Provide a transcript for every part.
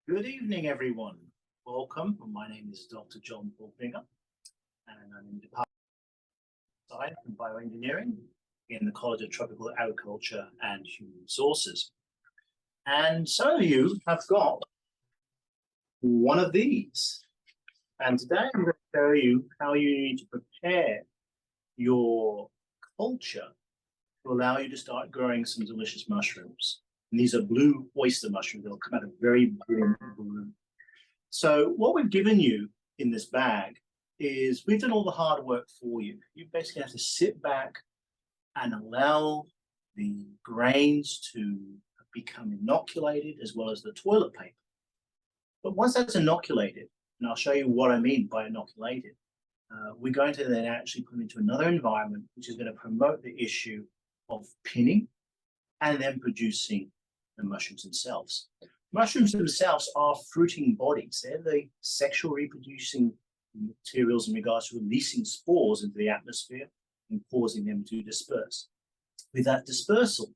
Good evening, everyone. Welcome. My name is Dr. John Bingham, and I'm in the Department of Science and Bioengineering in the College of Tropical Agriculture and Human Resources. And some of you have got one of these. And today I'm going to show you how you need to prepare your culture to allow you to start growing some delicious mushrooms. And these are blue oyster mushrooms. They'll come out of very brilliant blue. So what we've given you in this bag is we've done all the hard work for you. You basically have to sit back and allow the grains to become inoculated as well as the toilet paper. But once that's inoculated, and I'll show you what I mean by inoculated, we're going to then actually put them into another environment, which is going to promote the issue of pinning and then producing the mushrooms themselves. Mushrooms themselves are fruiting bodies. They're the sexual reproducing materials in regards to releasing spores into the atmosphere and causing them to disperse. With that dispersal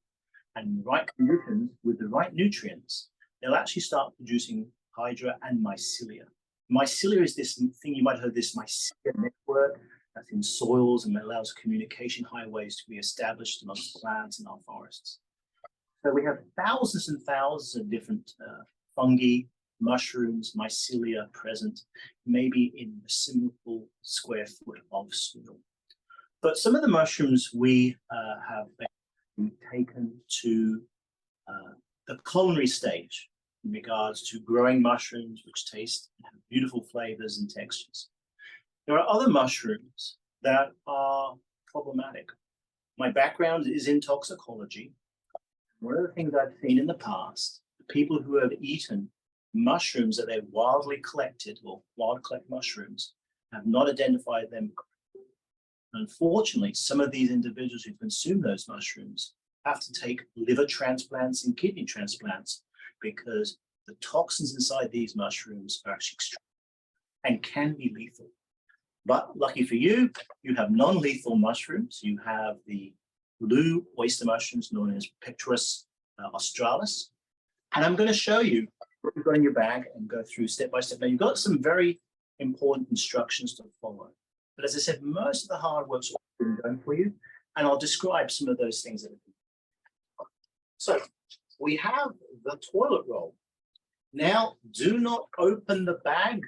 and the right conditions with the right nutrients, they'll actually start producing hydra and mycelia. Mycelia is this thing you might have heard, this mycelia network that's in soils and allows communication highways to be established amongst plants in our forests. So we have thousands and thousands of different fungi, mushrooms, mycelia present, maybe in a simple square foot of soil. But some of the mushrooms we have taken to the culinary stage in regards to growing mushrooms which taste and have beautiful flavors and textures. There are other mushrooms that are problematic. My background is in toxicology. One of the things I've seen in the past, people who have eaten mushrooms that they've wildly collected or wild collect mushrooms have not identified them. Unfortunately, some of these individuals who consume those mushrooms have to take liver transplants and kidney transplants because the toxins inside these mushrooms are actually extreme and can be lethal. But lucky for you, you have non-lethal mushrooms. You have the blue oyster mushrooms known as Pectorus australis. And I'm going to show you what you've got in your bag and go through step by step. Now, you've got some very important instructions to follow. But as I said, most of the hard work's already been done for you, and I'll describe some of those things that have been done. So we have the toilet roll. Now, do not open the bag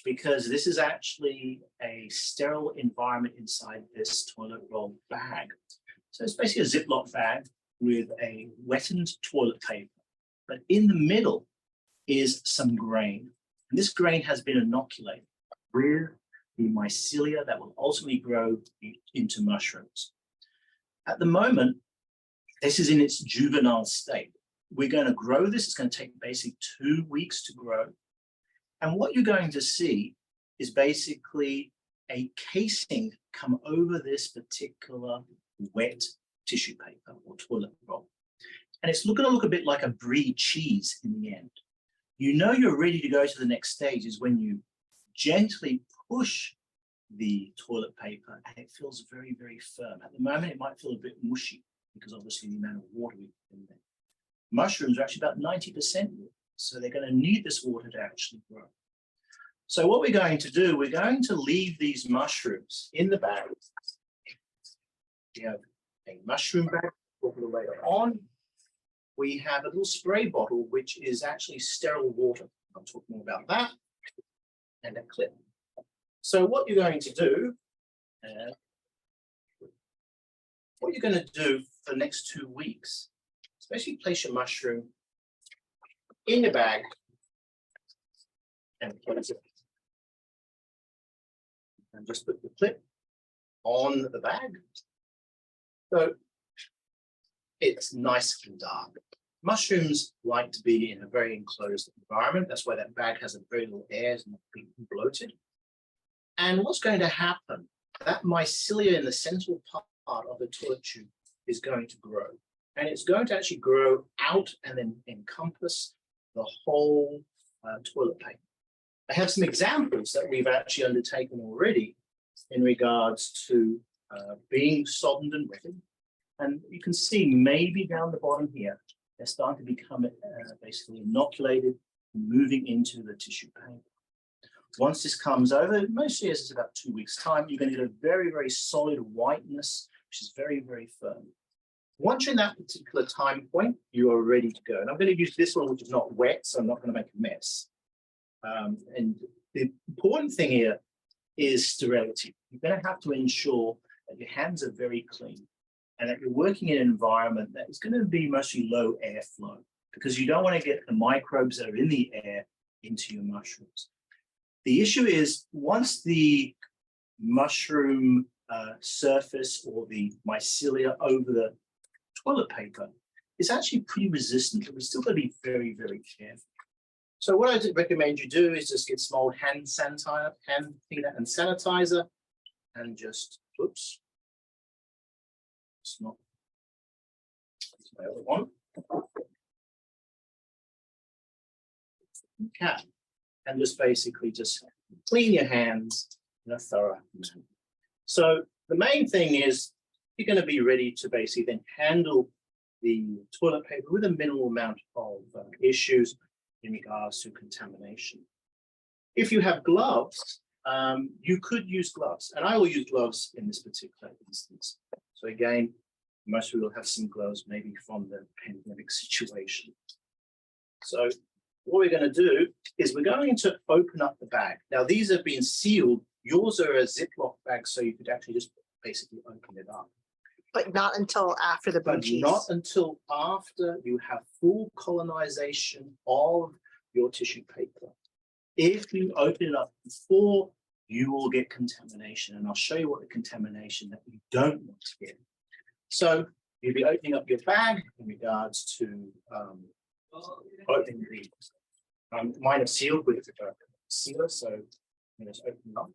because this is actually a sterile environment inside this toilet roll bag. So it's basically a Ziploc bag with a wettened toilet paper. But in the middle is some grain. And this grain has been inoculated with the mycelia that will ultimately grow into mushrooms. At the moment, this is in its juvenile state. We're going to grow this. It's going to take basically 2 weeks to grow. And what you're going to see is basically a casing come over this particular wet tissue paper or toilet roll. And it's going to look a bit like a brie cheese in the end. You know you're ready to go to the next stage is when you gently push the toilet paper and it feels very, very firm. At the moment, it might feel a bit mushy because obviously the amount of water we put in there. Mushrooms are actually about 90% water, so they're going to need this water to actually grow. So what we're going to do, we're going to leave these mushrooms in the bag. We have a mushroom bag, a little later on. We have a little spray bottle, which is actually sterile water. I'll talk more about that. And a clip. So what you're going to do, for the next 2 weeks, especially place your mushroom in your bag and close it. And just put the clip on the bag. So it's nice and dark. Mushrooms like to be in a very enclosed environment. That's why that bag has a very little air, it's not being bloated. And what's going to happen, that mycelia in the central part of the toilet tube is going to grow. And it's going to actually grow out and then encompass the whole toilet paper. I have some examples that we've actually undertaken already in regards to being soddened and wetted. And you can see maybe down the bottom here, they're starting to become basically inoculated moving into the tissue paper. Once this comes over, mostly as it's about 2 weeks' time, you're going to get a very, very solid whiteness, which is very, very firm. Once you're in that particular time point, you are ready to go. And I'm going to use this one, which is not wet, so I'm not going to make a mess. And the important thing here is sterility. You're going to have to ensure that your hands are very clean and that you're working in an environment that is going to be mostly low airflow, because you don't want to get the microbes that are in the air into your mushrooms. The issue is once the mushroom surface or the mycelia over the toilet paper is actually pretty resistant, but we're still going to be very, very careful. So what I recommend you do is just get small hand sanitizer, hand cleaner and sanitizer, and just, oops, it's not, it's my other one. Okay, and just basically just clean your hands in a thorough manner. So the main thing is you're going to be ready to basically then handle the toilet paper with a minimal amount of issues in regards to contamination. If you have gloves, you could use gloves, and I will use gloves in this particular instance. So again, most people will have some gloves maybe from the pandemic situation. So what we're going to do is we're going to open up the bag. Now these have been sealed. Yours are a Ziploc bag, so you could actually just basically open it up. But not until after the blue cheese. Not until after you have full colonization of your tissue paper. If you open it up before, you will get contamination. And I'll show you what the contamination that you don't want to get. So you'll be opening up your bag in regards to opening the, mine are sealed with a sealer, so I'm just open it up.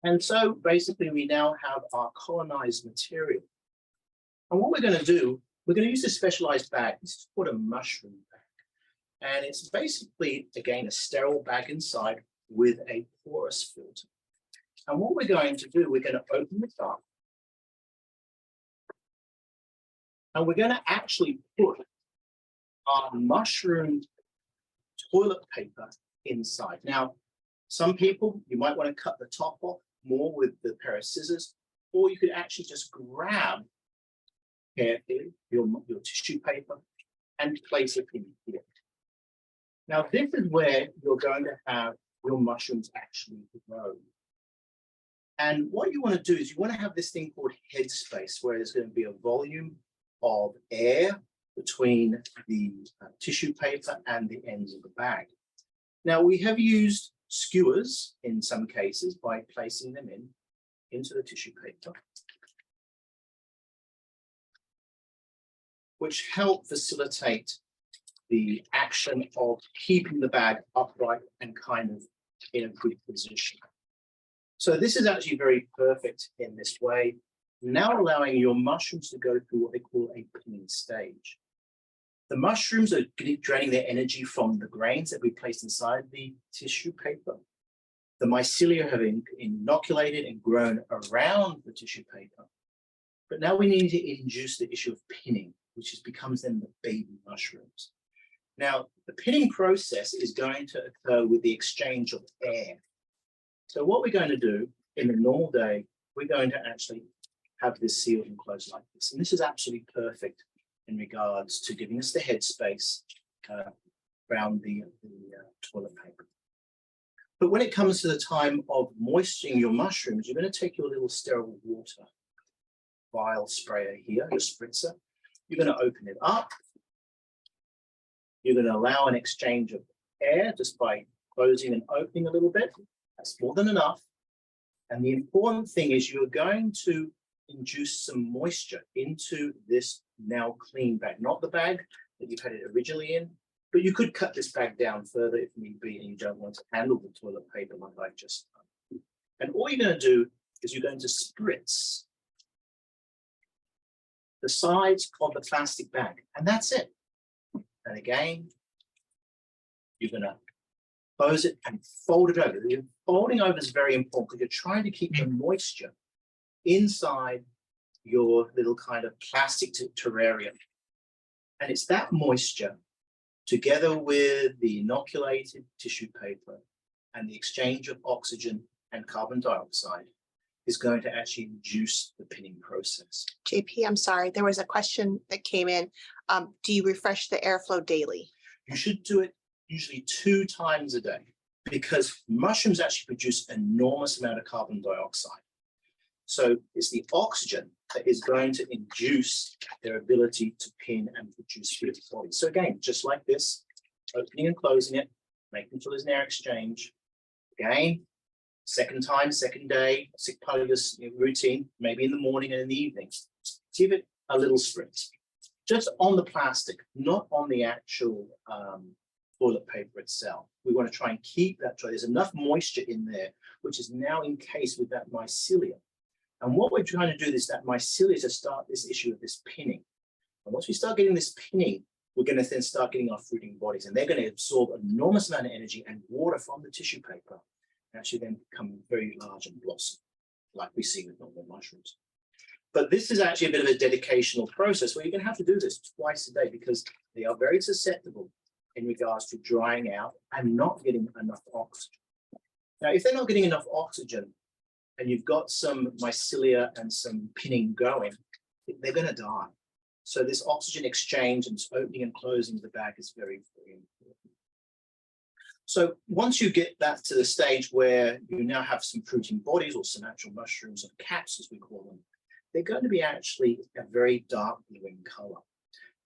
And so basically we now have our colonized material. And what we're going to do, we're going to use a specialized bag. This is called a mushroom bag. And it's basically, again, a sterile bag inside with a porous filter. And what we're going to do, we're going to open it up. And we're going to actually put our mushroom toilet paper inside. Now, some people, you might want to cut the top off more with the pair of scissors, or you could actually just grab carefully your tissue paper and place it in here. Now, this is where you're going to have your mushrooms actually grow. And what you want to do is you want to have this thing called headspace, where there's going to be a volume of air between the tissue paper and the ends of the bag. Now, we have used skewers in some cases by placing them into the tissue paper, which help facilitate the action of keeping the bag upright and kind of in a good position. So this is actually very perfect in this way, now allowing your mushrooms to go through what they call a pinning stage. The mushrooms are draining their energy from the grains that we placed inside the tissue paper. The mycelia have inoculated and grown around the tissue paper. But now we need to induce the issue of pinning, which becomes then the baby mushrooms. Now, the pinning process is going to occur with the exchange of air. So what we're going to do in a normal day, we're going to actually have this sealed and closed like this. And this is absolutely perfect in regards to giving us the headspace around the toilet paper. But when it comes to the time of moisturing your mushrooms, you're going to take your little sterile water vial sprayer here, your spritzer. You're going to open it up. You're going to allow an exchange of air just by closing and opening a little bit. That's more than enough. And the important thing is you're going to induce some moisture into this now clean bag, not the bag that you've had it originally in, but you could cut this bag down further if need be, and you don't want to handle the toilet paper like I've just done. And all you're going to do is you're going to spritz the sides of the plastic bag, and that's it. And again, you're going to close it and fold it over. The folding over is very important because you're trying to keep the moisture inside your little kind of plastic terrarium. And it's that moisture together with the inoculated tissue paper and the exchange of oxygen and carbon dioxide, is going to actually induce the pinning process. JP, I'm sorry, there was a question that came in. Do you refresh the airflow daily? You should do it usually 2 times a day, because mushrooms actually produce an enormous amount of carbon dioxide. So it's the oxygen that is going to induce their ability to pin and produce fluid bodies. So again, just like this, opening and closing it, making sure there's an air exchange. Again, second time, second day, part of your routine, maybe in the morning and in the evening. Give it a little spritz. Just on the plastic, not on the actual toilet paper itself. We want to try and keep that dry. There's enough moisture in there, which is now encased with that mycelium. And what we're trying to do is that mycelium to start this issue of this pinning. And once we start getting this pinning, we're going to then start getting our fruiting bodies, and they're going to absorb an enormous amount of energy and water from the tissue paper, and actually then become very large and blossom, like we see with normal mushrooms. But this is actually a bit of a dedicational process where you're going to have to do this twice a day, because they are very susceptible in regards to drying out and not getting enough oxygen. Now, if they're not getting enough oxygen and you've got some mycelia and some pinning going, they're going to die. So this oxygen exchange and opening and closing of the bag is very, very important. So once you get that to the stage where you now have some fruiting bodies or some actual mushrooms or caps, as we call them, they're going to be actually a very dark blue in color.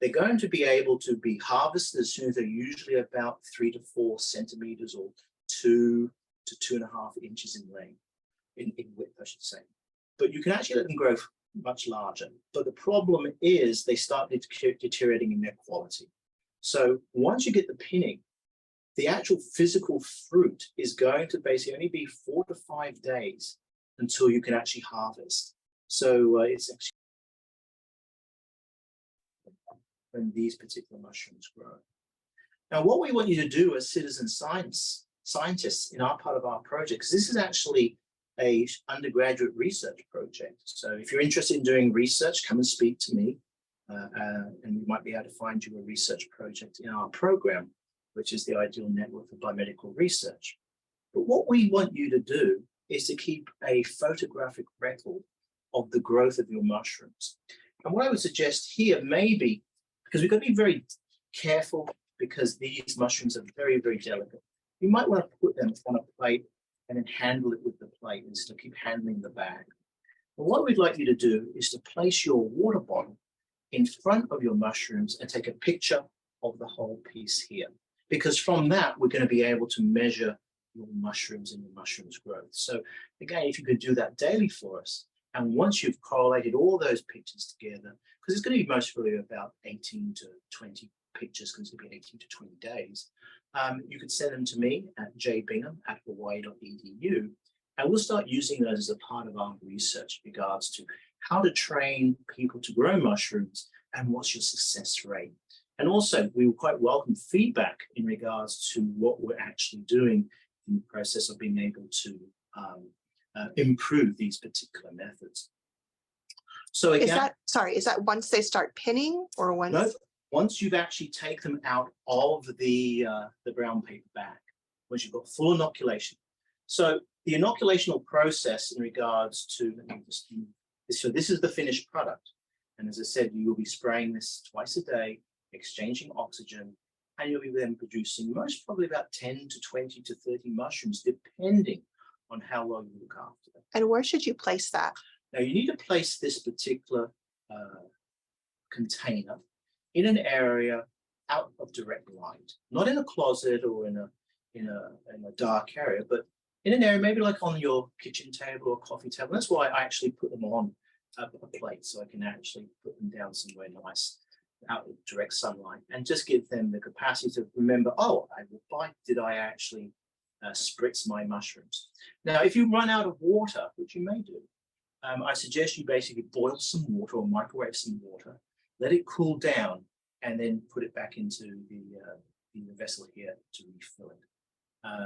They're going to be able to be harvested as soon as they're usually about 3 to 4 centimeters or 2 to 2.5 inches in length, in width, I should say. But you can actually let them grow much larger. But the problem is they start deteriorating in their quality. So once you get the pinning, the actual physical fruit is going to basically only be 4 to 5 days until you can actually harvest. So it's actually when these particular mushrooms grow. Now, what we want you to do as citizen scientists in our part of our project, because this is actually a undergraduate research project. So if you're interested in doing research, come and speak to me, and we might be able to find you a research project in our program, which is the Ideal Network for Biomedical Research. But what we want you to do is to keep a photographic record of the growth of your mushrooms. And what I would suggest here, maybe, because we've got to be very careful, because these mushrooms are very, very delicate. You might want to put them on a plate and then handle it with the plate instead of keep handling the bag. But what we'd like you to do is to place your water bottle in front of your mushrooms and take a picture of the whole piece here. Because from that, we're going to be able to measure your mushrooms and your mushrooms growth. So again, if you could do that daily for us, and once you've correlated all those pictures together, because it's going to be most probably about 18 to 20 pictures, because it's going to be 18 to 20 days, you could send them to me at jbingham@hawaii.edu, and we'll start using those as a part of our research in regards to how to train people to grow mushrooms and what's your success rate. And also, we will quite welcome feedback in regards to what we're actually doing in the process of being able to improve these particular methods. So again, is that once they start pinning, or once? No, once you've actually taken them out of the brown paper bag, once you've got full inoculation. So the inoculational process in regards to, let me just, so this is the finished product. And as I said, you will be spraying this twice a day, exchanging oxygen, and you'll be then producing most probably about 10 to 20 to 30 mushrooms, depending on how well you look after them. And where should you place that? Now, you need to place this particular container in an area out of direct light, not in a closet or in a dark area, but in an area maybe like on your kitchen table or coffee table. That's why I actually put them on a plate, so I can actually put them down somewhere nice out of direct sunlight, and just give them the capacity to remember, oh, why did I actually spritz my mushrooms? Now, if you run out of water, which you may do, I suggest you basically boil some water or microwave some water, let it cool down, and then put it back into the vessel here to refill it.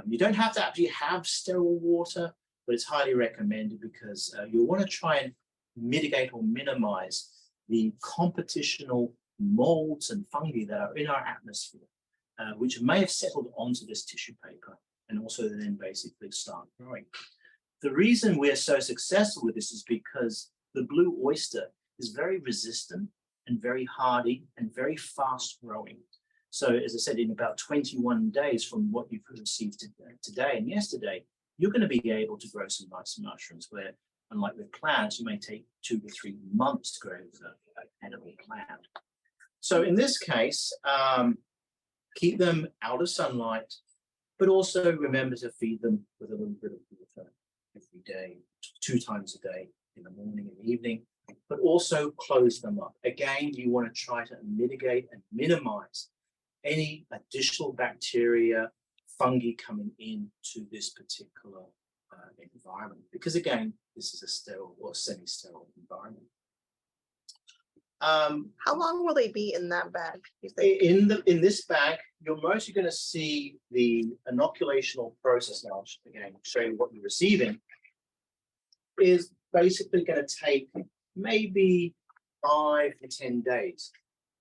You don't have to actually have sterile water, but it's highly recommended, because you'll want to try and mitigate or minimize the competitional molds and fungi that are in our atmosphere. which may have settled onto this tissue paper and also then basically start growing. The reason we're so successful with this is because the blue oyster is very resistant and very hardy and very fast growing. So as I said, in about 21 days from what you've received today and yesterday, you're going to be able to grow some nice mushrooms where, unlike with plants, you may take 2 to 3 months to grow an edible plant. So in this case, keep them out of sunlight, but also remember to feed them with a little bit of water every day, 2 times a day, in the morning and evening, but also close them up. Again, you want to try to mitigate and minimize any additional bacteria, fungi coming into this particular environment, because again, this is a sterile or semi-sterile environment. How long will they be in that bag, you think? In this bag, you're mostly going to see the inoculational process. Now, again, show you what you're receiving is basically going to take maybe 5 to 10 days.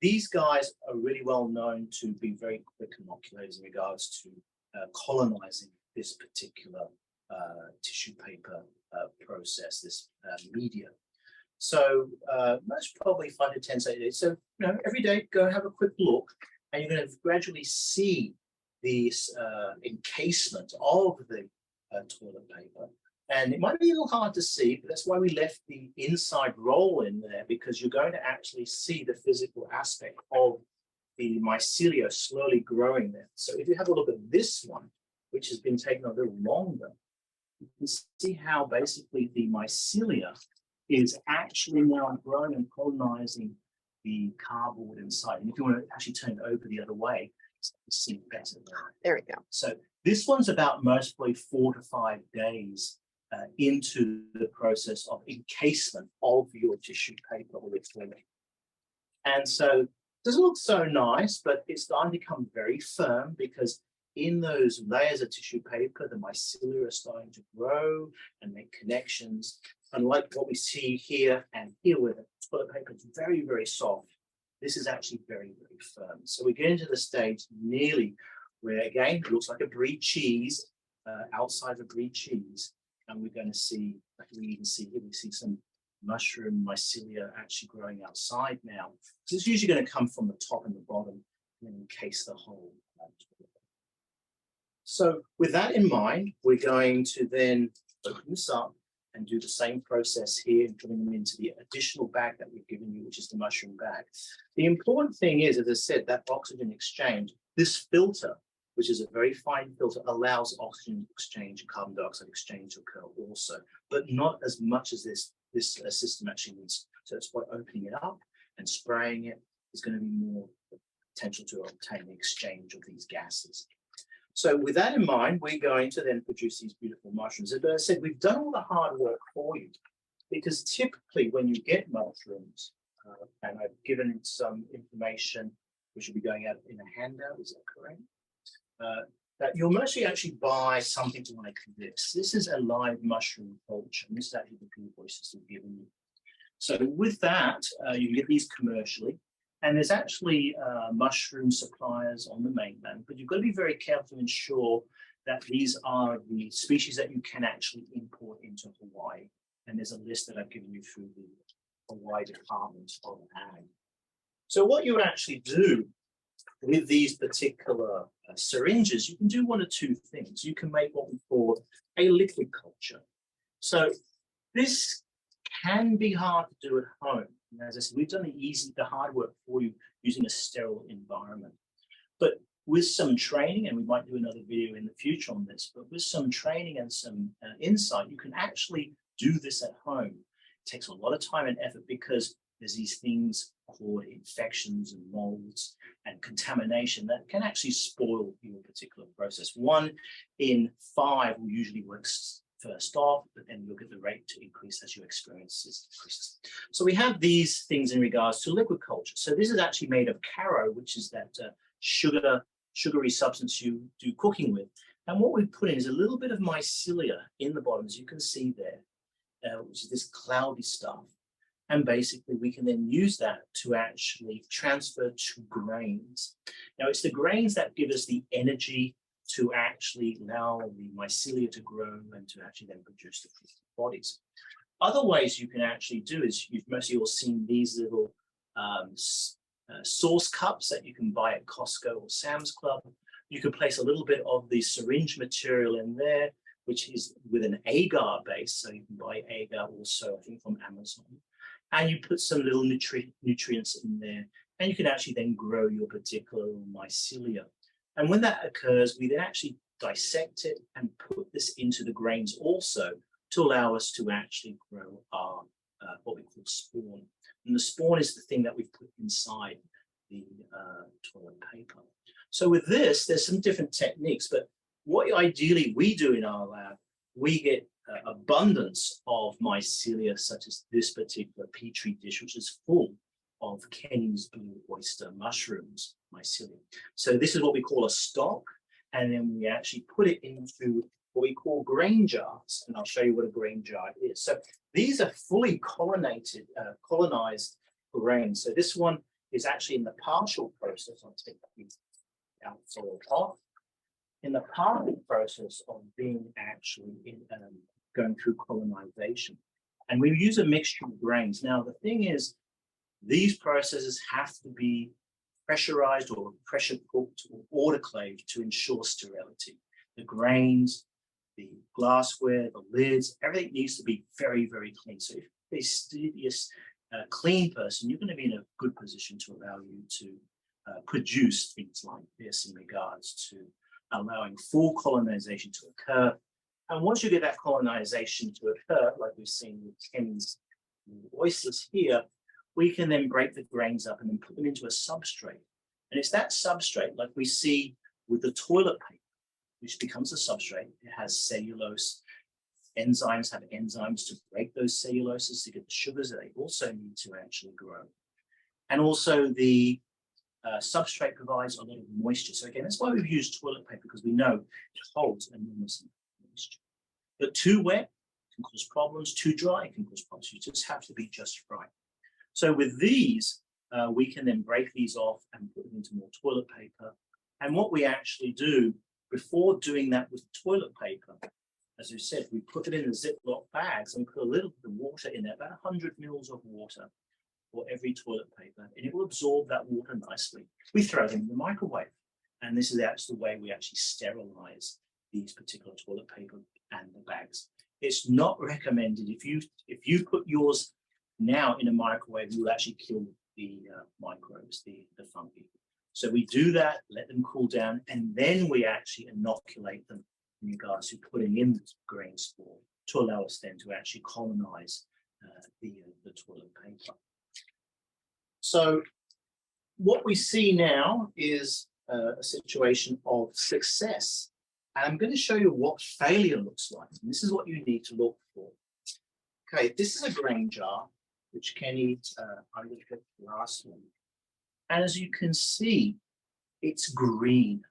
These guys are really well known to be very quick inoculators in regards to colonizing this particular tissue paper process, this media. So most probably 5 to 10 days. So every day, go have a quick look, and you're going to gradually see the encasement of the toilet paper. And it might be a little hard to see, but that's why we left the inside roll in there, because you're going to actually see the physical aspect of the mycelia slowly growing there. So if you have a look at this one, which has been taken a little longer, you can see how basically the mycelia is actually now growing and colonizing the cardboard inside. And if you want to actually turn it over the other way, you can see better there. There we go. So this one's about mostly 4 to 5 days into the process of encasement of your tissue paper or your toilet. And so it doesn't look so nice, but it's starting to become very firm, because in those layers of tissue paper, the mycelia are starting to grow and make connections. Unlike what we see here and here, where the toilet paper is very, very soft, this is actually very, very firm. So we get into the stage nearly where, again, it looks like a brie cheese, outside of a brie cheese. And we're going to see, like we even see here, we see some mushroom mycelia actually growing outside now. So it's usually going to come from the top and the bottom and encase the whole. So with that in mind, we're going to then open this up and do the same process here and putting them into the additional bag that we've given you, which is the mushroom bag. The important thing is, as I said, that oxygen exchange, this filter, which is a very fine filter, allows oxygen exchange and carbon dioxide exchange to occur also, but not as much as this system actually needs. So it's by opening it up and spraying it, there's going to be more potential to obtain the exchange of these gases. So with that in mind, we're going to then produce these beautiful mushrooms. As I said, we've done all the hard work for you, because typically when you get mushrooms, and I've given some information which will be going out in a handout, is that correct? That you'll mostly actually buy something like this. This is a live mushroom culture, and this is actually the blue oysters we've given you. So with that, you can get these commercially. And there's actually mushroom suppliers on the mainland, but you've got to be very careful to ensure that these are the species that you can actually import into Hawaii. And there's a list that I've given you through the Hawaii Department of Ag. So what you actually do with these particular syringes, you can do one of two things. You can make what we call a liquid culture. So this can be hard to do at home. And as I said, we've done the hard work for you using a sterile environment. But with some training, and we might do another video in the future on this, but with some training and some insight, you can actually do this at home. It takes a lot of time and effort, because there's these things called infections and molds and contamination that can actually spoil your particular process. 1 in 5 will usually work first off, but then you'll get the rate to increase as your experience increases. So we have these things in regards to liquid culture. So this is actually made of caro, which is that sugary substance you do cooking with. And what we put in is a little bit of mycelia in the bottom, as you can see there, which is this cloudy stuff. And basically, we can then use that to actually transfer to grains. Now, it's the grains that give us the energy to actually allow the mycelia to grow and to actually then produce the bodies. Other ways you can actually do is, you've mostly all seen these little sauce cups that you can buy at Costco or Sam's Club. You can place a little bit of the syringe material in there, which is with an agar base. So you can buy agar also, I think, from Amazon. And you put some little nutrients in there, and you can actually then grow your particular mycelia. And when that occurs, we then actually dissect it and put this into the grains also to allow us to actually grow our what we call spawn. And the spawn is the thing that we've put inside the toilet paper. So with this, there's some different techniques, but what ideally we do in our lab, we get abundance of mycelia, such as this particular petri dish, which is full of Kenny's blue oyster mushrooms mycelium. So this is what we call a stock, and then we actually put it into what we call grain jars, and I'll show you what a grain jar is. So these are fully colonized grains. So this one is actually in the partial process. I'll take the outsole off. In the partial process of being actually going through colonization. And we use a mixture of grains. Now, the thing is, these processes have to be pressurized or pressure cooked or autoclaved to ensure sterility. The grains, the glassware, the lids, everything needs to be very, very clean. So if you're a studious, clean person, you're going to be in a good position to allow you to produce things like this in regards to allowing full colonization to occur. And once you get that colonization to occur, like we've seen with Kenny's oysters here, we can then break the grains up and then put them into a substrate. And it's that substrate, like we see with the toilet paper, which becomes a substrate. It has cellulose. Enzymes have enzymes to break those celluloses to get the sugars that they also need to actually grow. And also the substrate provides a lot of moisture. So again, that's why we've used toilet paper, because we know it holds enormous moisture. But too wet can cause problems, too dry can cause problems. You just have to be just right. So with these, we can then break these off and put them into more toilet paper. And what we actually do before doing that with toilet paper, as we said, we put it in the Ziploc bags and put a little bit of water in there, about 100 mils of water for every toilet paper, and it will absorb that water nicely. We throw them in the microwave, and this is actually the way we actually sterilize these particular toilet paper and the bags. It's not recommended. If you put yours now in a microwave, you will actually kill the microbes, the fungi. So we do that, let them cool down, and then we actually inoculate them in regards to putting in the grain spore to allow us then to actually colonize the toilet paper. So what we see now is a situation of success. And I'm going to show you what failure looks like. And this is what you need to look for. Okay, this is a grain jar, which Kenny, I looked at the last one. And as you can see, it's green.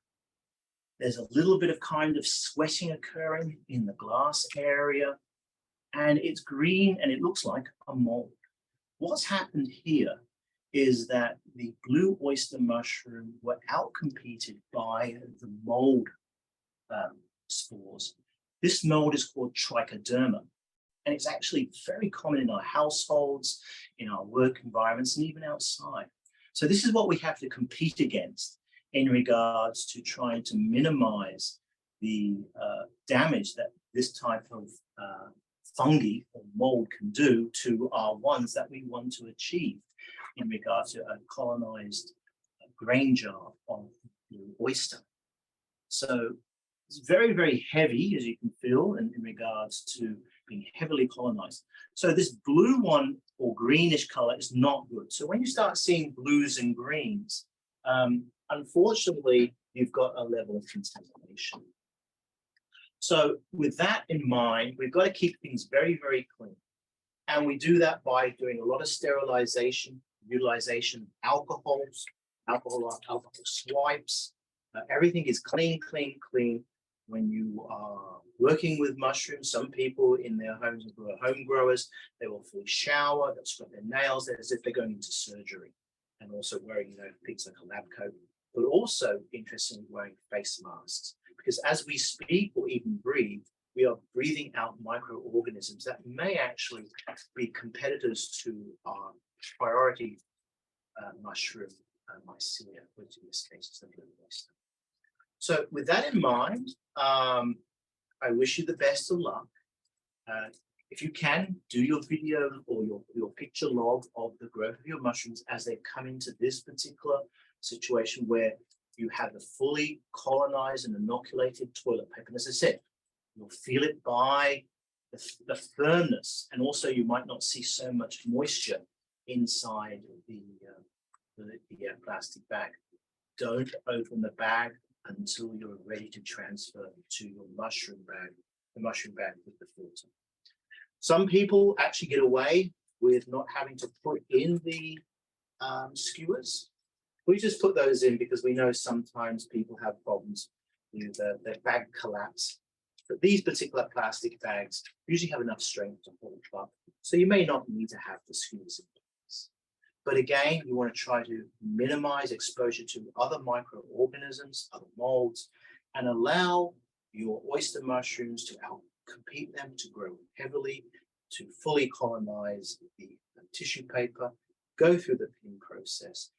There's a little bit of kind of sweating occurring in the glass area. And it's green and it looks like a mold. What's happened here is that the blue oyster mushroom were outcompeted by the mold spores. This mold is called trichoderma, and it's actually very common in our households, in our work environments, and even outside. So this is what we have to compete against in regards to trying to minimize the damage that this type of fungi or mold can do to our ones that we want to achieve in regards to a colonized grain jar of blue oyster. So it's very, very heavy, as you can feel, in regards to being heavily colonized. So this blue one or greenish color is not good. So when you start seeing blues and greens, unfortunately, you've got a level of contamination. So with that in mind, we've got to keep things very, very clean. And we do that by doing a lot of sterilization, utilization of alcohol swipes. Everything is clean, clean, clean. when you are working with mushrooms, some people in their homes who are home growers, they will fully shower, they'll scrub their nails as if they're going into surgery, and also wearing, things like a lab coat, but also interestingly wearing face masks, because as we speak or even breathe, we are breathing out microorganisms that may actually be competitors to our priority mushroom, mycelia, which in this case is the blue oyster. So with that in mind, I wish you the best of luck. If you can, do your video or your picture log of the growth of your mushrooms as they come into this particular situation where you have the fully colonized and inoculated toilet paper. And as I said, you'll feel it by the firmness, and also you might not see so much moisture inside the plastic bag. Don't open the bag until you're ready to transfer to your mushroom bag, the mushroom bag with the filter. Some people actually get away with not having to put in the skewers. We just put those in because we know sometimes people have problems with their bag collapse. But these particular plastic bags usually have enough strength to hold up, so you may not need to have the skewers in place. But again, you want to try to minimize exposure to other microorganisms, other molds, and allow your oyster mushrooms to outcompete them, to grow heavily, to fully colonize the tissue paper, go through the pinning process.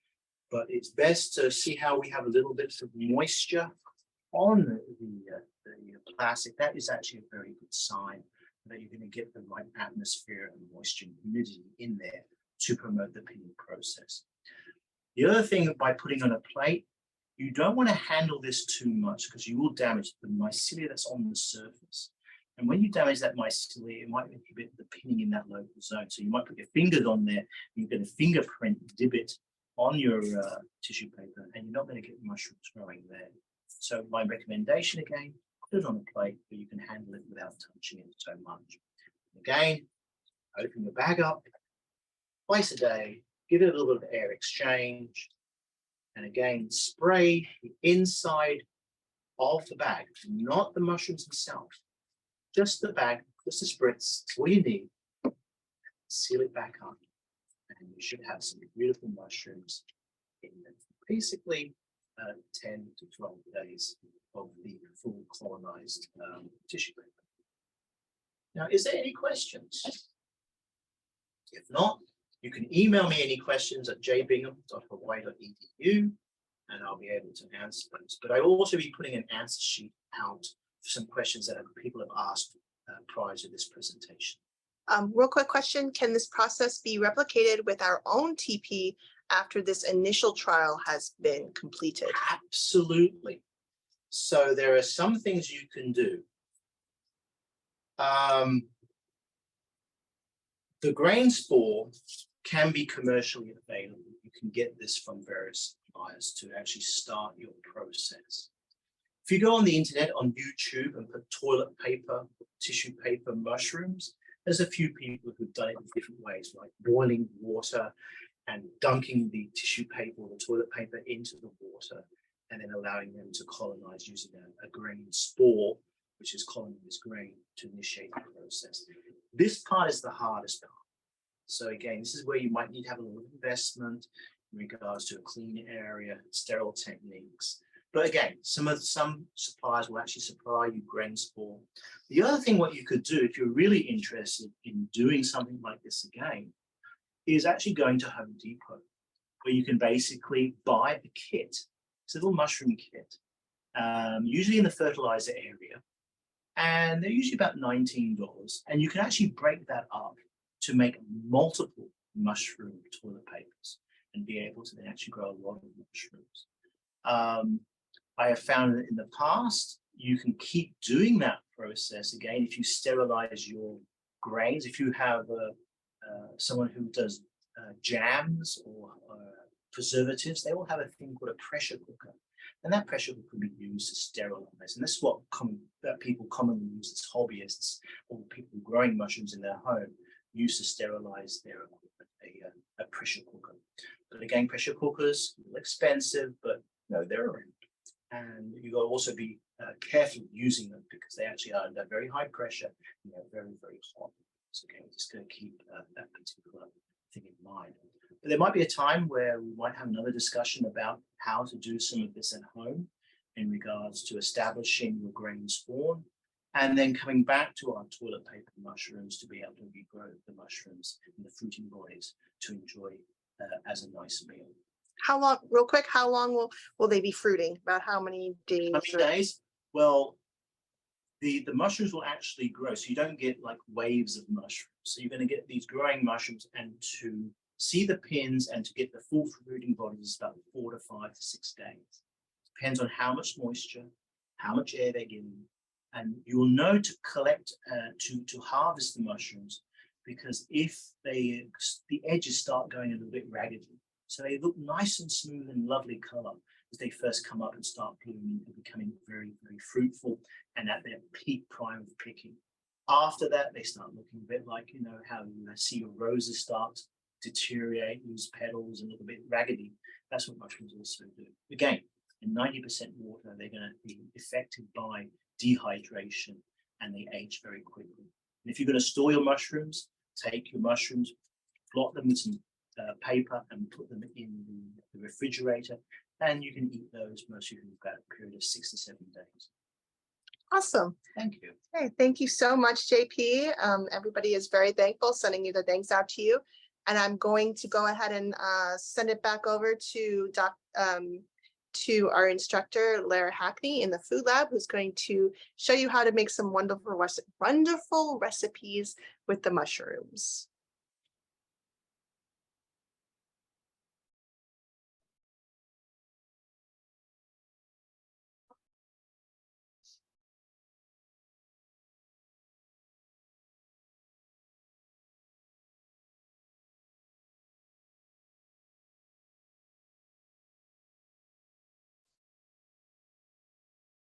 But it's best to see how we have a little bit of moisture on the plastic. That is actually a very good sign that you're going to get the right atmosphere and moisture and humidity in there to promote the pinning process. The other thing, by putting on a plate, you don't want to handle this too much because you will damage the mycelia that's on the surface. And when you damage that mycelia, it might inhibit the pinning in that local zone. So you might put your fingers on there, you're going to fingerprint dip it on your tissue paper, and you're not going to get mushrooms growing there. So my recommendation again, put it on a plate where you can handle it without touching it so much. Again, open your bag up twice a day, give it a little bit of air exchange, and again, spray the inside of the bag, not the mushrooms themselves, just the bag, just a spritz, all you need. Seal it back up, and you should have some beautiful mushrooms in basically 10 to 12 days of the full colonized tissue paper. Now, is there any questions? If not, you can email me any questions at jbingham.hawaii.edu, and I'll be able to answer those. But I will also be putting an answer sheet out for some questions that people have asked prior to this presentation. Real quick question, can this process be replicated with our own TP after this initial trial has been completed? Absolutely. So there are some things you can do. The grain spore can be commercially available. You can get this from various suppliers to actually start your process. If you go on the internet, on YouTube, and put toilet paper, tissue paper, mushrooms, there's a few people who've done it in different ways, like boiling water and dunking the tissue paper or the toilet paper into the water, and then allowing them to colonize using a grain spore, which is colonized grain, to initiate the process. This part is the hardest part. So again, this is where you might need to have a little investment in regards to a clean area, sterile techniques. But again, some suppliers will actually supply you grain spore. The other thing, what you could do if you're really interested in doing something like this again, is actually going to Home Depot, where you can basically buy a kit. It's a little mushroom kit, usually in the fertilizer area, and they're usually about $19. And you can actually break that up to make multiple mushroom toilet papers and be able to then actually grow a lot of mushrooms. I have found that in the past, you can keep doing that process again if you sterilize your grains. If you have someone who does jams or preservatives, they will have a thing called a pressure cooker. And that pressure cooker can be used to sterilize. And this is what people commonly use as hobbyists or people growing mushrooms in their home use to sterilize their equipment, a pressure cooker. But again, pressure cookers are expensive, but no, they're around. And you got to also be careful using them because they actually are under very high pressure and they're very, very hot. So again, just going to keep that particular thing in mind. But there might be a time where we might have another discussion about how to do some of this at home in regards to establishing your grain spawn and then coming back to our toilet paper mushrooms to be able to regrow the mushrooms and the fruiting bodies to enjoy as a nice meal. How long, real quick, how long will they be fruiting? About how many days? How many days? Well, the mushrooms will actually grow. So you don't get like waves of mushrooms. So you're going to get these growing mushrooms, and to see the pins and to get the full fruiting bodies is about 4 to 5 to 6 days. Depends on how much moisture, how much air they're getting. And you'll know to collect, to harvest the mushrooms, because if the edges start going a little bit raggedy, so they look nice and smooth and lovely color as they first come up and start blooming and becoming very, very fruitful and at their peak prime of picking. After that, they start looking a bit like, how you see your roses start to deteriorate, lose petals, and look a bit raggedy. That's what mushrooms also do. Again, in 90% water, they're going to be affected by dehydration and they age very quickly. And if you're going to store your mushrooms, take your mushrooms, blot them with some paper and put them in the refrigerator, and you can eat those most of about a period of 6 to 7 days. Awesome. Thank you. Hey, thank you so much, JP. Everybody is very thankful, sending you the thanks out to you. And I'm going to go ahead and send it back over to to our instructor, Lara Hackney in the food lab, who's going to show you how to make some wonderful recipes with the mushrooms.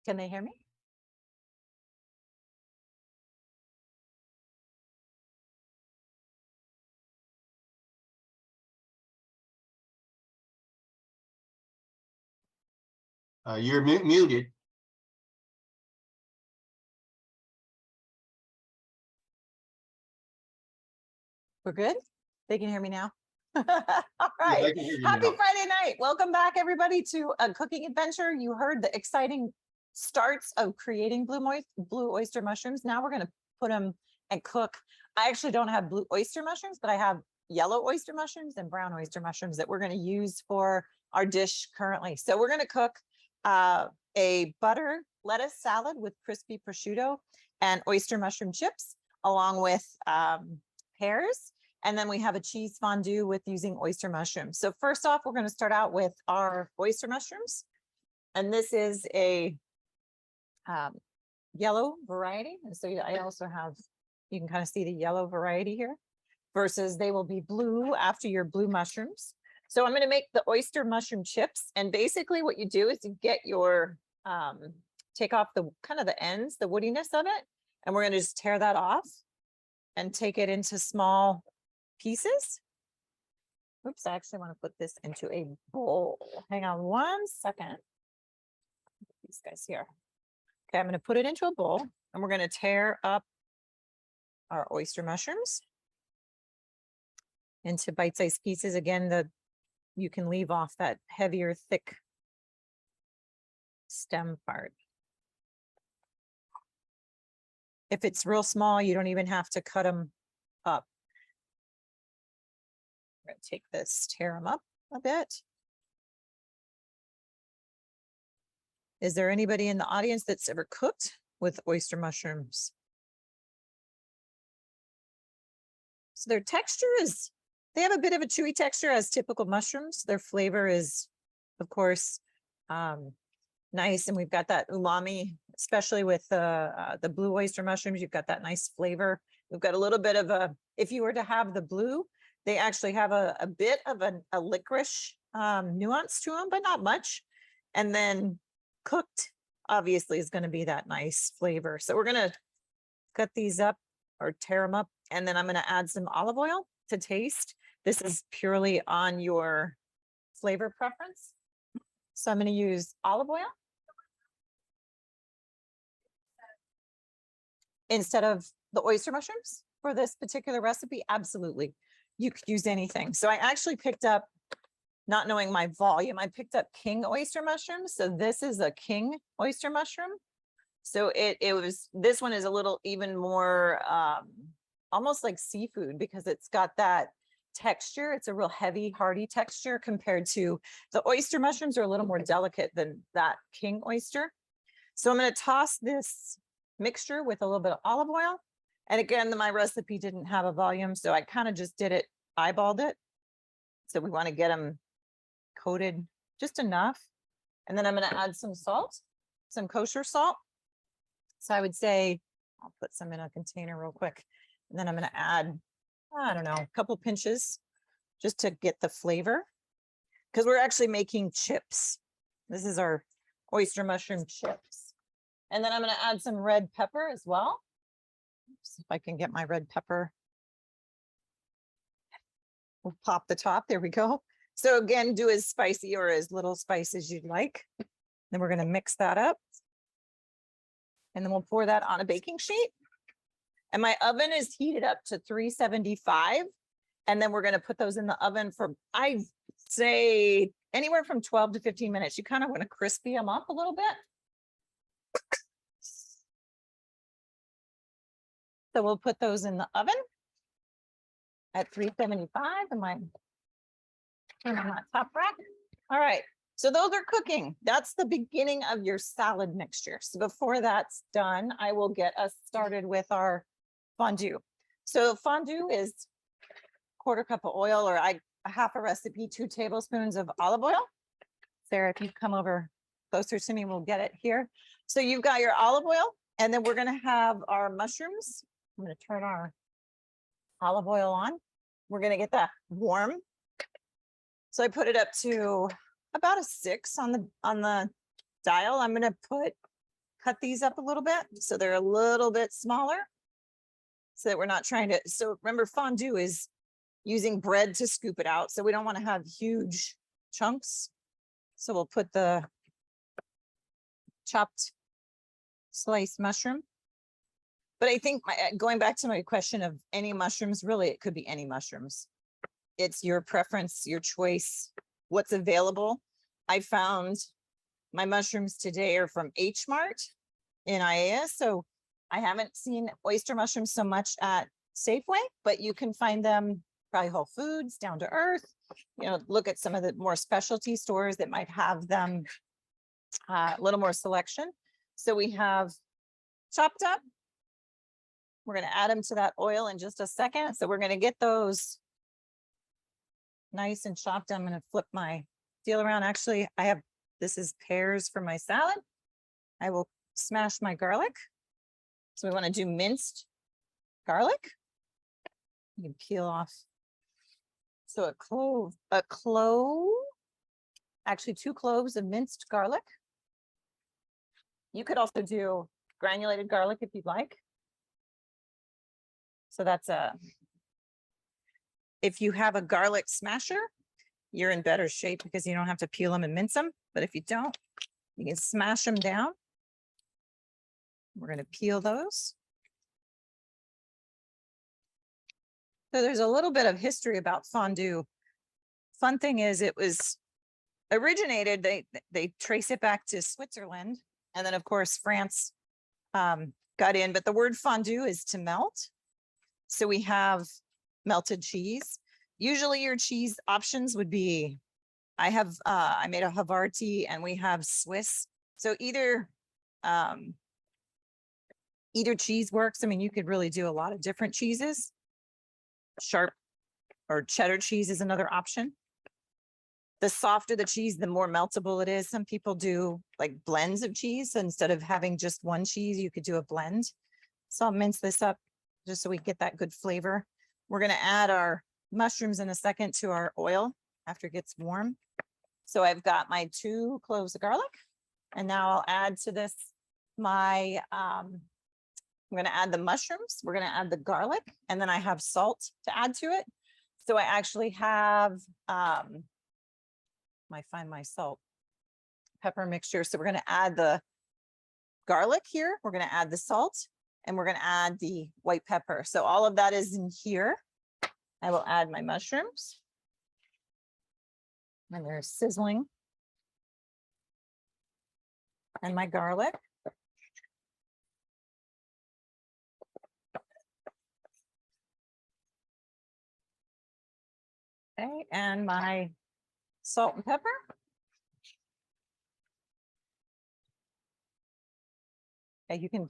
Can they hear me? You're muted. We're good? They can hear me now? All Yeah, right. I can hear you Happy now. Friday night. Welcome back, everybody, to a cooking adventure. You heard the exciting starts of creating blue oyster mushrooms. Now we're going to put them and cook. I actually don't have blue oyster mushrooms, but I have yellow oyster mushrooms and brown oyster mushrooms that we're going to use for our dish currently. So we're going to cook a butter lettuce salad with crispy prosciutto and oyster mushroom chips, along with pears. And then we have a cheese fondue with using oyster mushrooms. So first off, we're going to start out with our oyster mushrooms. And this is a yellow variety. And so I also have, you can kind of see the yellow variety here, versus they will be blue after your blue mushrooms. So I'm going to make the oyster mushroom chips. And basically what you do is you get your, take off the kind of the ends, the woodiness of it. And we're going to just tear that off and take it into small pieces. Oops, I actually want to put this into a bowl. Hang on 1 second. These guys here. Okay, I'm going to put it into a bowl and we're going to tear up our oyster mushrooms into bite-sized pieces. Again, you can leave off that heavier, thick stem part. If it's real small, you don't even have to cut them up. I'm going to take this, tear them up a bit. Is there anybody in the audience that's ever cooked with oyster mushrooms? So their texture is, they have a bit of a chewy texture as typical mushrooms. Their flavor is, of course, nice. And we've got that umami, especially with the blue oyster mushrooms. You've got that nice flavor. We've got a little bit of a, if you were to have the blue, they actually have a bit of a licorice nuance to them, but not much. And then cooked, obviously, is going to be that nice flavor. So we're going to cut these up or tear them up. And then I'm going to add some olive oil to taste. This is purely on your flavor preference. So I'm going to use olive oil. instead of the oyster mushrooms for this particular recipe? Absolutely. You could use anything. So I actually picked up, not knowing my volume, I picked up king oyster mushrooms. So this is a king oyster mushroom. So this one is a little even more, almost like seafood because it's got that texture. It's a real heavy, hearty texture compared to the oyster mushrooms are a little more delicate than that king oyster. So I'm going to toss this mixture with a little bit of olive oil. And again, my recipe didn't have a volume, so I kind of just did it, eyeballed it. So we want to get them coated just enough. And then I'm going to add some salt, some kosher salt. So I would say, I'll put some in a container real quick. And then I'm going to add, I don't know, a couple pinches just to get the flavor. Because we're actually making chips. This is our oyster mushroom chips. And then I'm going to add some red pepper as well. Oops, if I can get my red pepper. We'll pop the top. There we go. So again, do as spicy or as little spice as you'd like. Then we're going to mix that up. And then we'll pour that on a baking sheet. And my oven is heated up to 375. And then we're going to put those in the oven for, I say, anywhere from 12 to 15 minutes. You kind of want to crispy them up a little bit. So we'll put those in the oven at 375. And turn on that top rack. All right. So those are cooking. That's the beginning of your salad mixture. So before that's done, I will get us started with our fondue. So fondue is quarter cup of oil, or a half a recipe, 2 tablespoons of olive oil. Sarah, if you come over closer to me, we'll get it here. So you've got your olive oil, and then we're going to have our mushrooms. I'm going to turn our olive oil on. We're going to get that warm. So I put it up to about a 6 on the dial. I'm going to cut these up a little bit so they're a little bit smaller, so that we're not trying to. So remember, fondue is using bread to scoop it out, so we don't want to have huge chunks. So we'll put the chopped sliced mushroom. But I think going back to my question of any mushrooms, really it could be any mushrooms. It's your preference, your choice, what's available. I found my mushrooms today are from H Mart in IAS. So I haven't seen oyster mushrooms so much at Safeway, but you can find them probably Whole Foods, Down to Earth. You know, look at some of the more specialty stores that might have them a little more selection. So we have chopped up. We're going to add them to that oil in just a second. So we're going to get those nice and chopped. I'm going to flip my deal around. Actually, this is pears for my salad. I will smash my garlic. So we want to do minced garlic. You can peel off. So actually 2 cloves of minced garlic. You could also do granulated garlic if you'd like. So that's if you have a garlic smasher, you're in better shape because you don't have to peel them and mince them. But if you don't, you can smash them down. We're going to peel those. So there's a little bit of history about fondue. Fun thing is it was originated, they trace it back to Switzerland. And then of course, France got in, but the word fondue is to melt. So we have melted cheese. Usually your cheese options would be, I made a Havarti and we have Swiss. So either cheese works. I mean, you could really do a lot of different cheeses. Sharp or cheddar cheese is another option. The softer the cheese, the more meltable it is. Some people do like blends of cheese. So instead of having just one cheese, you could do a blend. So I'll mince this up just so we get that good flavor. We're going to add our mushrooms in a second to our oil after it gets warm. So I've got my 2 cloves of garlic, and now I'll add to this I'm going to add the mushrooms. We're going to add the garlic, and then I have salt to add to it. So I actually have, I find my salt pepper mixture. So we're going to add the garlic here. We're going to add the salt, And we're gonna add the white pepper. So all of that is in here. I will add my mushrooms. And they're sizzling. And my garlic. Okay, and my salt and pepper. Okay, you can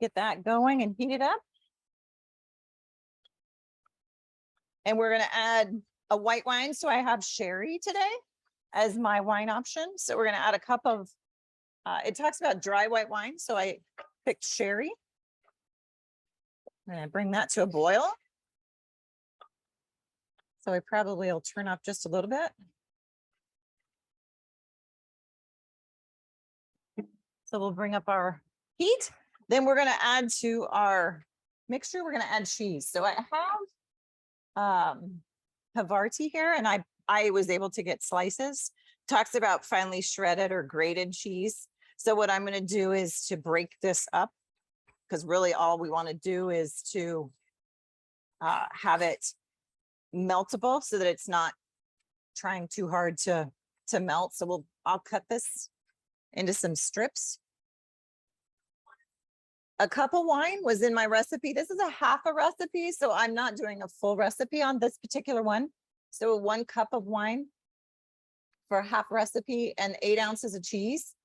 get that going and heat it up. And we're gonna add a white wine. So I have sherry today as my wine option. So we're gonna add a cup of, it talks about dry white wine. So I picked sherry. I'm gonna bring that to a boil. So I probably will turn up just a little bit. So we'll bring up our heat. Then we're gonna add to our mixture, we're gonna add cheese. So I have Havarti here, and I was able to get slices. Talks about finely shredded or grated cheese. So what I'm gonna do is to break this up, because really all we wanna do is to have it meltable so that it's not trying too hard to melt. So I'll cut this into some strips. A cup of wine was in my recipe. This is a half a recipe, so I'm not doing a full recipe on this particular one. So 1 cup of wine for a half recipe and 8 ounces of cheese.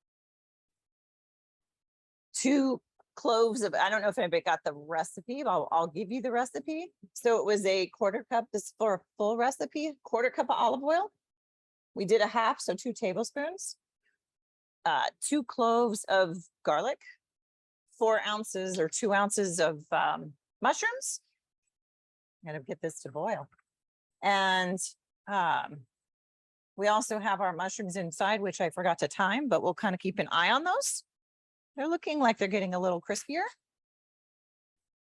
2 cloves of, I don't know if anybody got the recipe, but I'll give you the recipe. So it was a 1/4 cup, this for a full recipe, 1/4 cup of olive oil. We did a half, so 2 tablespoons. 2 cloves of garlic, 4 ounces or 2 ounces of mushrooms. I'm gonna get this to boil. And we also have our mushrooms inside, which I forgot to time, but we'll kind of keep an eye on those. They're looking like they're getting a little crispier.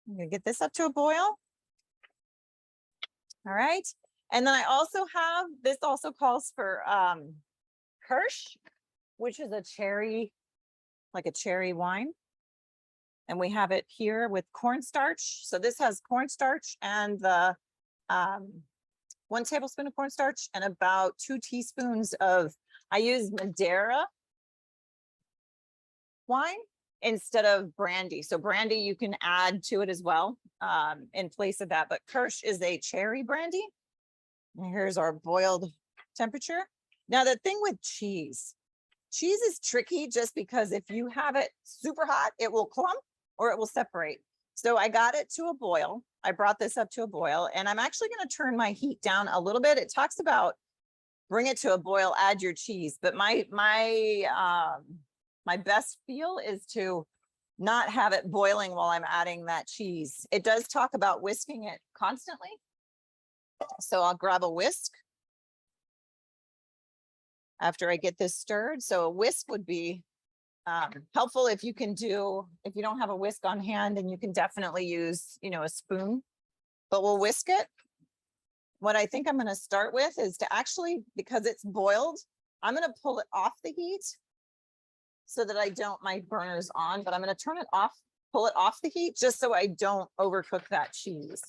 I'm gonna get this up to a boil. All right. And then I also have, this also calls for Kirsch, which is a cherry, like a cherry wine. And we have it here with cornstarch. So this has cornstarch and the 1 tablespoon of cornstarch and about 2 teaspoons of, I use Madeira wine instead of brandy. So brandy you can add to it as well in place of that. But Kirsch is a cherry brandy. And here's our boiled temperature. Now the thing with cheese is tricky just because if you have it super hot, it will clump or it will separate. So I got it to a boil. I brought this up to a boil and I'm actually going to turn my heat down a little bit. It talks about bring it to a boil, add your cheese. But my best feel is to not have it boiling while I'm adding that cheese. It does talk about whisking it constantly. So I'll grab a whisk after I get this stirred. So a whisk would be helpful if you don't have a whisk on hand, and you can definitely use, a spoon, but we'll whisk it. What I think I'm going to start with is to actually, because it's boiled, I'm going to pull it off the heat so that my burner's on, but I'm going to turn it off, pull it off the heat just so I don't overcook that cheese.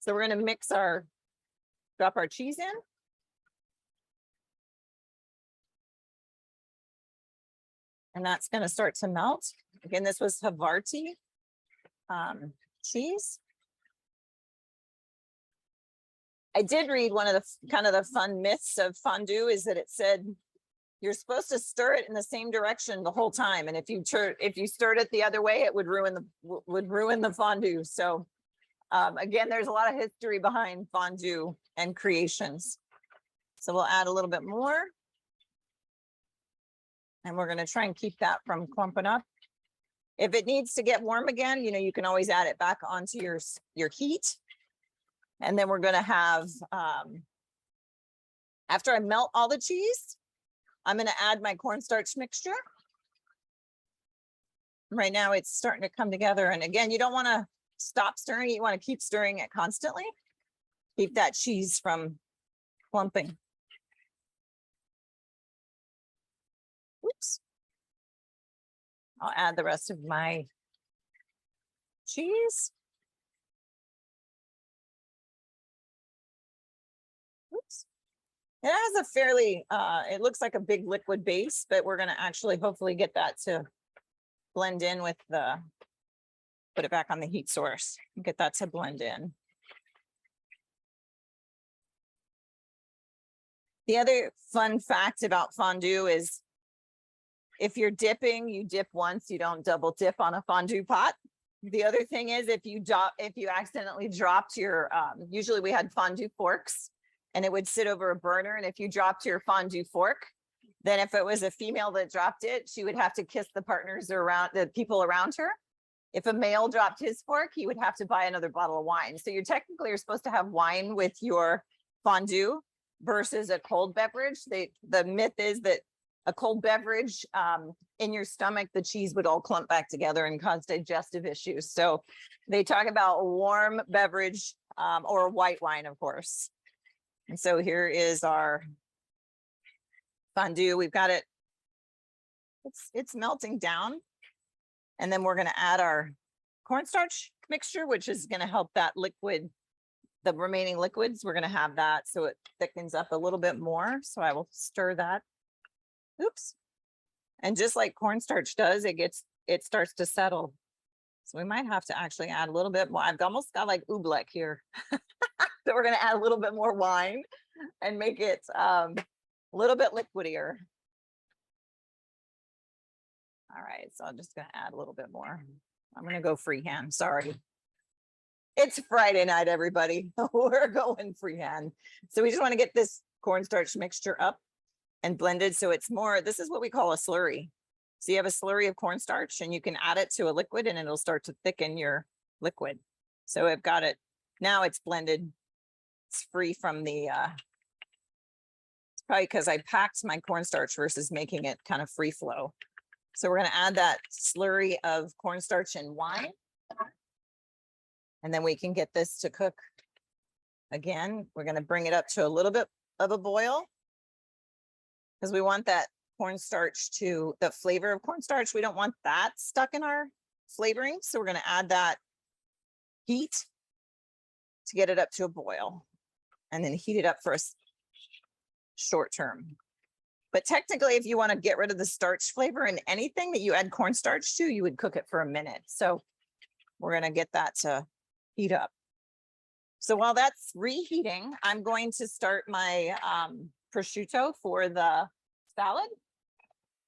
So we're going to drop our cheese in. And that's going to start to melt. Again, this was Havarti cheese. I did read one of the kind of the fun myths of fondue is that it said you're supposed to stir it in the same direction the whole time, and if you stirred it the other way, it would ruin the fondue. So again, there's a lot of history behind fondue and creations. So we'll add a little bit more. And we're going to try and keep that from clumping up. If it needs to get warm again, you can always add it back onto your heat. And then we're going to have, after I melt all the cheese, I'm going to add my cornstarch mixture. Right now it's starting to come together. And again, you don't want to stop stirring. You want to keep stirring it constantly. Keep that cheese from clumping. Oops. I'll add the rest of my cheese. Oops. It has a fairly, it looks like a big liquid base, but we're gonna actually hopefully get that to blend in with the, put it back on the heat source, get that to blend in. The other fun fact about fondue is if you're dipping, you dip once, you don't double dip on a fondue pot. The other thing is if you accidentally dropped your, usually we had fondue forks and it would sit over a burner. And if you dropped your fondue fork, then if it was a female that dropped it, she would have to kiss the partners around, the people around her. If a male dropped his fork, he would have to buy another bottle of wine. So you're supposed to have wine with your fondue versus a cold beverage. The myth is that a cold beverage in your stomach, the cheese would all clump back together and cause digestive issues. So they talk about warm beverage or white wine, of course. And so here is our fondue. We've got it, it's melting down. And then we're going to add our cornstarch mixture, which is going to help that liquid, the remaining liquids. We're going to have that so it thickens up a little bit more. So I will stir that. Oops. And just like cornstarch does, it starts to settle. So we might have to actually add a little bit more. I've almost got like oobleck here. So we're going to add a little bit more wine and make it a little bit liquidier. All right, so I'm just going to add a little bit more. I'm going to go freehand. Sorry. It's Friday night, everybody. We're going freehand. So we just want to get this cornstarch mixture up and blended. So it's more, this is what we call a slurry. So you have a slurry of cornstarch and you can add it to a liquid and it'll start to thicken your liquid. So I've got it. Now it's blended. It's free from the, it's probably because I packed my cornstarch versus making it kind of free flow. So we're going to add that slurry of cornstarch and wine. And then we can get this to cook. Again, we're going to bring it up to a little bit of a boil because we want that cornstarch to, the flavor of cornstarch, we don't want that stuck in our flavoring. So we're going to add that heat to get it up to a boil and then heat it up for a short term. But technically, if you want to get rid of the starch flavor in anything that you add cornstarch to, you would cook it for a minute. So we're going to get that to heat up. So while that's reheating, I'm going to start my prosciutto for the salad.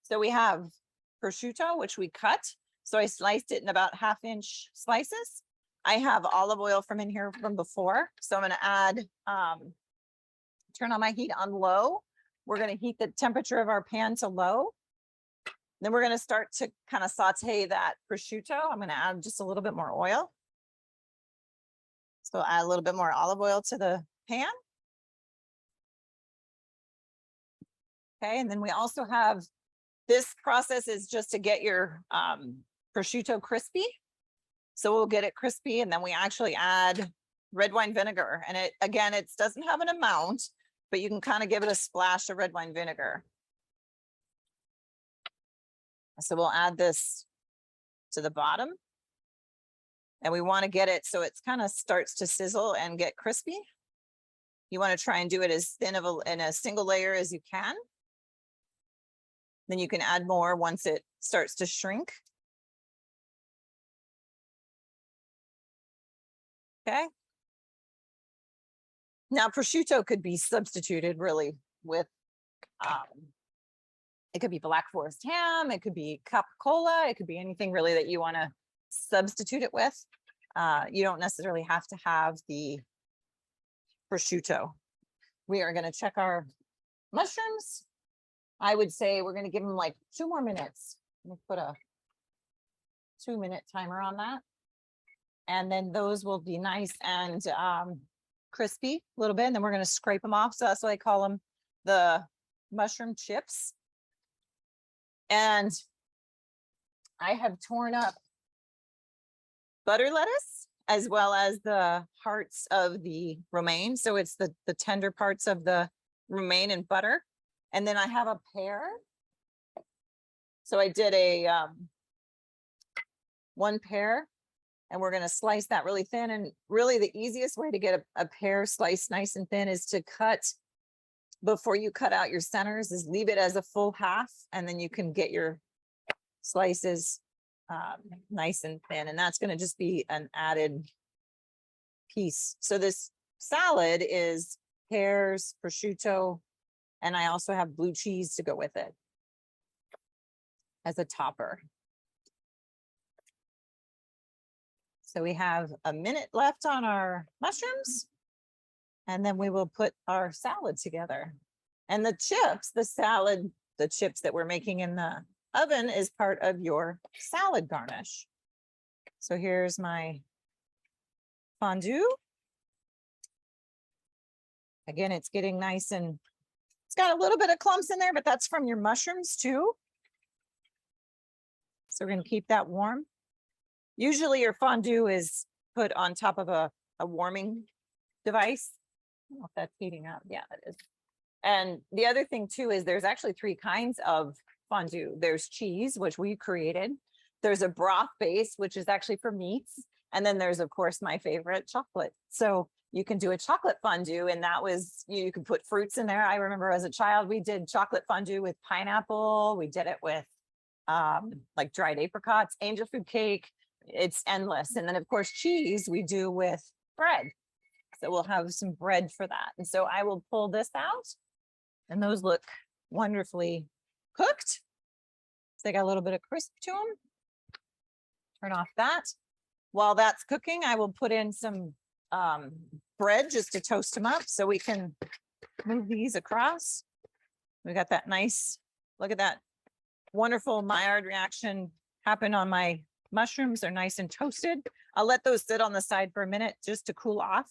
So we have prosciutto, which we cut. So I sliced it in about 1/2-inch slices. I have olive oil from in here from before. So I'm going to add, turn on my heat on low. We're going to heat the temperature of our pan to low. Then we're going to start to kind of saute that prosciutto. I'm going to add just a little bit more oil. So add a little bit more olive oil to the pan. Okay, and then we also have, this process is just to get your prosciutto crispy. So we'll get it crispy and then we actually add red wine vinegar. And it, again, it doesn't have an amount, but you can kind of give it a splash of red wine vinegar. So we'll add this to the bottom. And we want to get it so it's kind of starts to sizzle and get crispy. You want to try and do it as thin of in a single layer as you can. Then you can add more once it starts to shrink. Okay. Now prosciutto could be substituted really with, it could be Black Forest ham, it could be capicola, it could be anything really that you want to substitute it with. You don't necessarily have to have the prosciutto. We are going to check our mushrooms. I would say we're going to give them like 2 more minutes. Let me put a 2-minute timer on that. And then those will be nice and crispy a little bit. And then we're going to scrape them off. So that's what I call them, the mushroom chips. And I have torn up butter lettuce as well as the hearts of the romaine. So it's the tender parts of the romaine and butter. And then I have a pear. So I did a one pear, and we're gonna slice that really thin. And really the easiest way to get a pear sliced nice and thin is to cut before you cut out your centers, is leave it as a full half, and then you can get your slices nice and thin, and that's gonna just be an added piece. So this salad is pears, prosciutto, and I also have blue cheese to go with it as a topper. So we have a minute left on our mushrooms, and then we will put our salad together. And the chips, the chips that we're making in the oven is part of your salad garnish. So here's my fondue. Again, it's getting nice, and it's got a little bit of clumps in there, but that's from your mushrooms too. So we're going to keep that warm. Usually your fondue is put on top of a warming device. I don't know if that's heating up. Yeah, it is. And the other thing too is there's actually 3 kinds of fondue. There's cheese, which we created. There's a broth base, which is actually for meats. And then there's, of course, my favorite, chocolate. So you can do a chocolate fondue, and that was, you could put fruits in there. I remember as a child, we did chocolate fondue with pineapple. We did it with like dried apricots, angel food cake. It's endless. And then of course, cheese we do with bread. So we'll have some bread for that. And so I will pull this out, and those look wonderfully cooked. So they got a little bit of crisp to them. Turn off that. While that's cooking, I will put in some bread just to toast them up, so we can move these across. We got that nice, look at that wonderful Maillard reaction happen on my mushrooms. They're nice and toasted. I'll let those sit on the side for a minute just to cool off.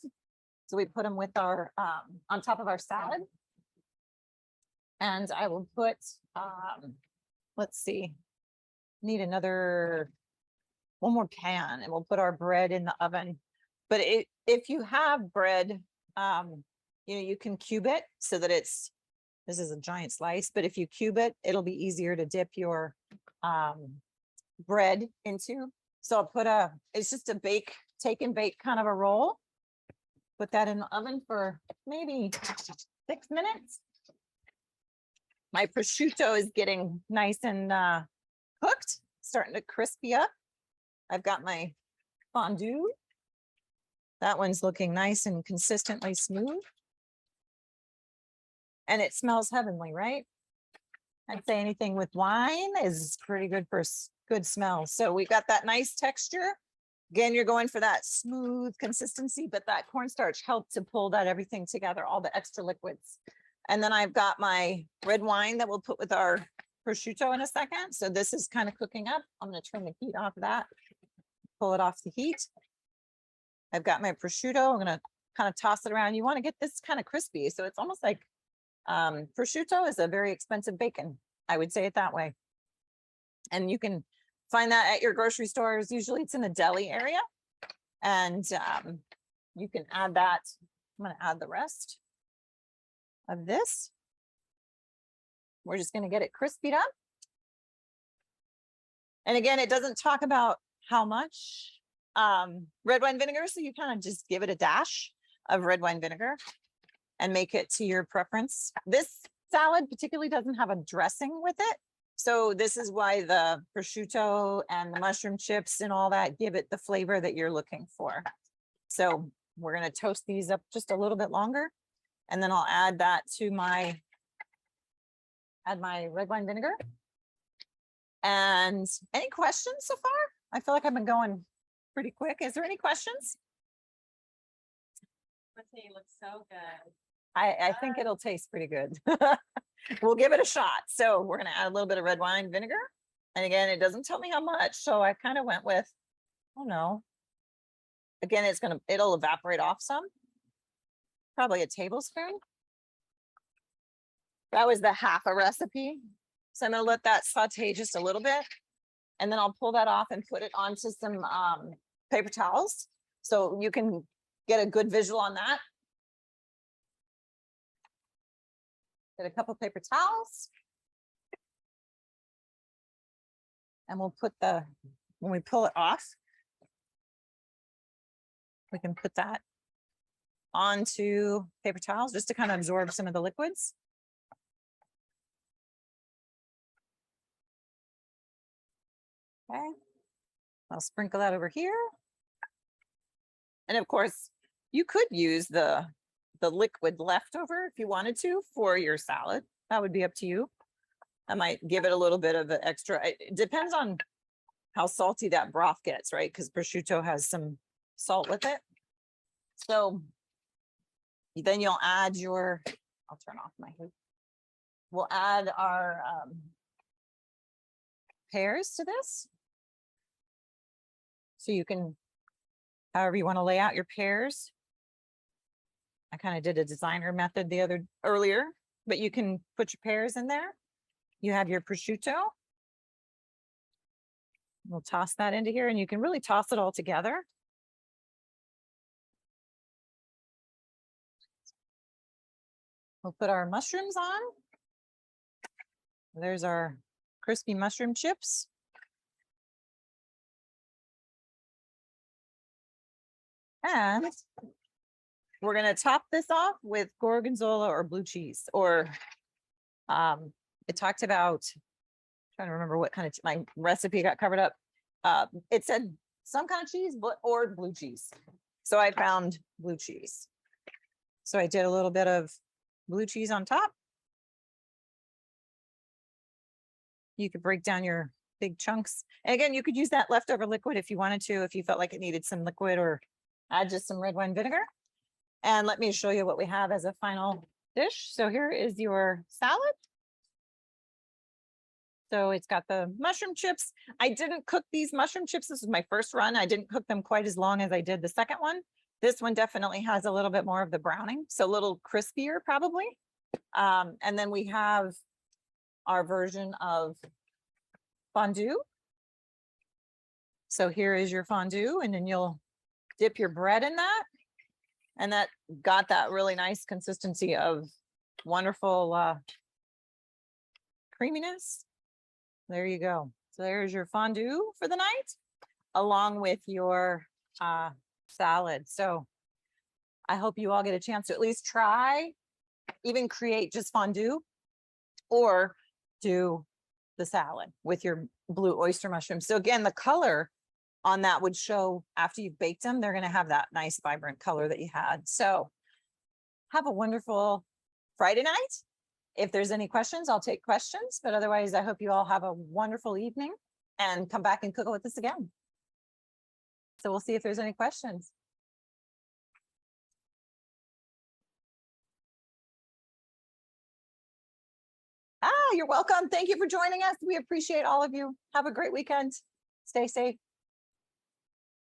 So we put them with our on top of our salad. And I will put let's see, need one more pan, and we'll put our bread in the oven. But if you have bread, you can cube it so that this is a giant slice, but if you cube it, it'll be easier to dip your bread into. So I'll put it's just a take and bake kind of a roll. Put that in the oven for maybe 6 minutes. My prosciutto is getting nice and cooked, starting to crispy up. I've got my fondue. That one's looking nice and consistently smooth. And it smells heavenly, right? I'd say anything with wine is pretty good for good smell. So we've got that nice texture. Again, you're going for that smooth consistency, but that cornstarch helped to pull that everything together, all the extra liquids. And then I've got my red wine that we'll put with our prosciutto in a second. So this is kind of cooking up. I'm going to turn the heat off of that, pull it off the heat. I've got my prosciutto. I'm going to kind of toss it around. You want to get this kind of crispy. So it's almost like prosciutto is a very expensive bacon. I would say it that way. And you can find that at your grocery stores. Usually it's in the deli area. And you can add that. I'm going to add the rest of this. We're just going to get it crispied up. And again, it doesn't talk about how much red wine vinegar. So you kind of just give it a dash of red wine vinegar and make it to your preference. This salad particularly doesn't have a dressing with it. So this is why the prosciutto and the mushroom chips and all that give it the flavor that you're looking for. So we're going to toast these up just a little bit longer. And then I'll add that to my red wine vinegar. And any questions so far? I feel like I've been going pretty quick. Is there any questions? It looks so good. I think it'll taste pretty good. We'll give it a shot. So we're going to add a little bit of red wine vinegar. And again, it doesn't tell me how much. So I kind of went with, oh no. Again, it'll evaporate off some. Probably a tablespoon. That was the half a recipe. So I'm going to let that saute just a little bit. And then I'll pull that off and put it onto some paper towels. So you can get a good visual on that. Get a couple paper towels. And we'll put the when we pull it off, we can put that onto paper towels just to kind of absorb some of the liquids. Okay, I'll sprinkle that over here. And of course, you could use the liquid leftover if you wanted to for your salad. That would be up to you. I might give it a little bit of an extra. It depends on how salty that broth gets, right? Because prosciutto has some salt with it. So then you'll add your, I'll turn off my heat. We'll add our pears to this. So you can, however you want to lay out your pears. I kind of did a designer method earlier, but you can put your pears in there. You have your prosciutto. We'll toss that into here and you can really toss it all together. We'll put our mushrooms on. There's our crispy mushroom chips. And we're going to top this off with gorgonzola or blue cheese, or it talked about, trying to remember what kind of, my recipe got covered up. It said some kind of cheese, or blue cheese. So I found blue cheese. So I did a little bit of blue cheese on top. You could break down your big chunks. And again, you could use that leftover liquid if you wanted to, if you felt like it needed some liquid, or add just some red wine vinegar. And let me show you what we have as a final dish. So here is your salad. So it's got the mushroom chips. I didn't cook these mushroom chips. This is my first run. I didn't cook them quite as long as I did the second one. This one definitely has a little bit more of the browning, so a little crispier probably. And then we have our version of fondue. So here is your fondue, and then you'll dip your bread in that. And that got that really nice consistency of wonderful creaminess. There you go. So there's your fondue for the night, along with your salad. So I hope you all get a chance to at least try, even create just fondue, or do the salad with your blue oyster mushrooms. So again, the color on that would show after you've baked them, they're going to have that nice vibrant color that you had. So have a wonderful Friday night. If there's any questions, I'll take questions, but otherwise I hope you all have a wonderful evening and come back and cook with us again. So we'll see if there's any questions. You're welcome. Thank you for joining us. We appreciate all of you. Have a great weekend. Stay safe.